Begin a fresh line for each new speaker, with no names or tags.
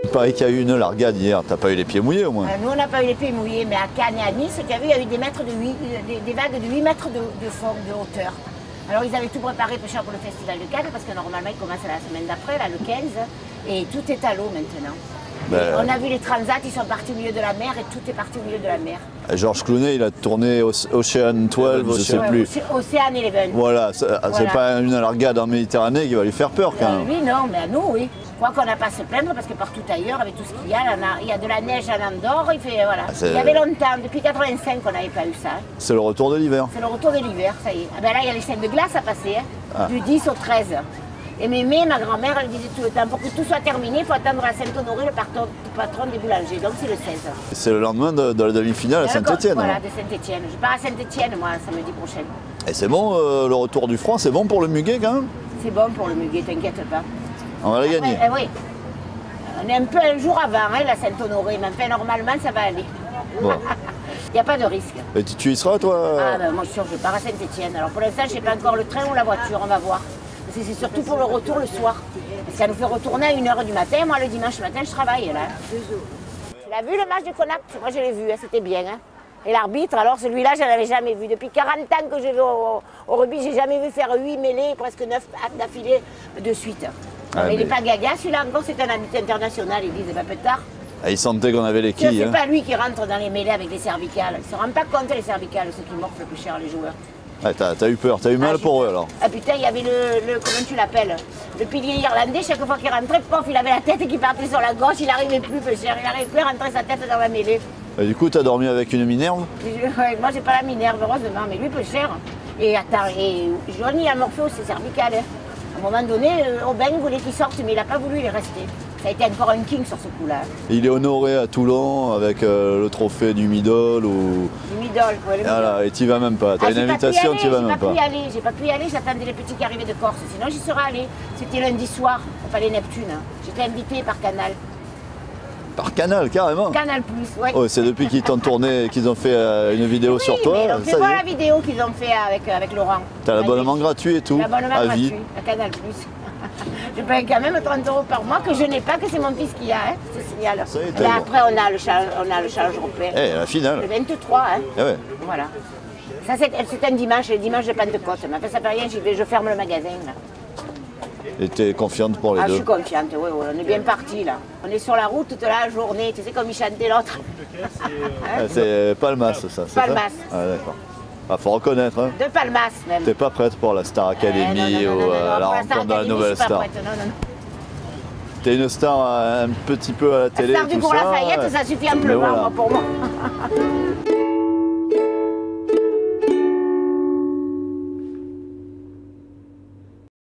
Il paraît qu'il y a eu une largade hier, t'as pas eu les pieds mouillés au moins?
Nous, on n'a pas eu les pieds mouillés, mais à Cannes et à Nice, tu as vu, il y a eu des vagues de 8 mètres de fond, de hauteur. Alors, ils avaient tout préparé pour le festival de Cannes, parce que normalement, il commence la semaine d'après, là, le 15, et tout est à l'eau maintenant. On a vu les transats, ils sont partis au milieu de la mer, et tout est parti au milieu de la mer.
Georges Clooney, il a tourné Ocean 12, je sais plus.
Océan 11.
Voilà, c'est pas une largade en Méditerranée qui va lui faire peur quand même.
Lui, non, mais à nous, oui. Je crois qu'on n'a pas à se plaindre parce que partout ailleurs, avec tout ce qu'il y a, il y a de la neige à Andorre, il fait, voilà. Il y avait longtemps, depuis 85 qu'on n'avait pas eu ça.
C'est le retour de l'hiver.
C'est le retour de l'hiver, ça y est. Ah ben là, il y a les scènes de glace à passer, du 10 au 13. Et Mémé, ma grand-mère, elle disait tout le temps, pour que tout soit terminé, il faut attendre à Saint-Honoré, le patron des boulangers. Donc c'est le 16.
C'est le lendemain de la demi-finale à Saint-Étienne.
Voilà, de Saint-Étienne. Je pars à Saint-Étienne, moi, samedi prochain.
Et c'est bon, le retour du froid, c'est bon pour le muguet quand même?
C'est bon pour le muguet, t'inquiète pas.
On va la gagner.
Oui. On est un peu un jour avant, la Saint-Honoré, mais enfin, normalement, ça va aller.
Bon.
Il n'y a pas de risque.
Et tu y seras, toi?
Ah ben moi, je suis sûre, je pars à Saint-Étienne. Alors pour l'instant, je ne sais pas encore le train ou la voiture, on va voir. C'est surtout pour le retour le soir. Parce que ça nous fait retourner à 1 h du matin. Moi, le dimanche matin, je travaille là. Tu l'as vu le match de Connacht? Moi, je l'ai vu, c'était bien. Hein. Et l'arbitre, alors celui-là, je ne l'avais jamais vu. Depuis 40 ans que je vais au rugby, je n'ai jamais vu faire 8 mêlées, presque 9 d'affilée de suite. Mais il n'est pas gaga, celui-là encore, c'est un habitué international, ils disent pas plus tard.
Ah, il sentait qu'on avait les quilles.
C'est pas lui qui rentre dans les mêlées avec les cervicales. Ils ne se rendent pas compte, les cervicales, ceux qui morflent le plus cher, les joueurs.
Ah, t'as eu peur, t'as eu mal pour eux alors?
Ah putain, il y avait comment tu l'appelles? Le pilier irlandais, chaque fois qu'il rentrait, pof, il avait la tête qui partait sur la gauche, il n'arrivait plus, il n'arrivait plus à rentrer sa tête dans la mêlée.
Et du coup, t'as dormi avec une Minerve?
Moi, j'ai pas la Minerve, heureusement, mais lui, peu cher. Et attends, et Johnny a morphé ses cervicales. À un moment donné, Aubin voulait qu'il sorte, mais il n'a pas voulu, il est resté. Ça a été encore un king sur ce coup-là.
Il est honoré à Toulon avec le trophée du Midol ou...
Du Midol, quoi.
Voilà, et tu vas même pas. T'as une invitation, tu vas même pas.
J'ai pas pu y aller, j'attendais les petits qui arrivaient de Corse. Sinon, j'y serais allée. C'était lundi soir, au Palais Neptune. J'étais invitée par Canal.
Par Canal, carrément?
Canal+, ouais.
Oh, c'est depuis qu'ils t'ont tourné, qu'ils ont fait une vidéo sur toi.
Mais on fait voir la vidéo qu'ils ont fait avec Laurent.
T'as l'abonnement gratuit et tout?
L'abonnement
gratuit
à Canal+. Je paye quand même 30 € par mois que je n'ai pas, que c'est mon fils qui a, hein, je te signale. Et après, on a le challenge européen.
Eh, la finale.
Le 23, hein.
Eh ouais.
Voilà. Ça, c'est un dimanche, le dimanche de Pentecôte. Mais après, ça fait rien, je ferme le magasin, là.
Et t'es confiante pour les deux?
Je suis confiante, oui, on est bien parti là. On est sur la route toute la journée, tu sais comme il chantait l'autre.
C'est Palmas, ça, c'est ça?
Palmas.
Ah, d'accord. Ah, faut reconnaître, hein.
De Palmas, même.
T'es pas prête pour la Star Academy ou la rencontre de la nouvelle star? T'es une star un petit peu à la télé,
la star du Bourg Lafayette, ça suffit amplement pour moi.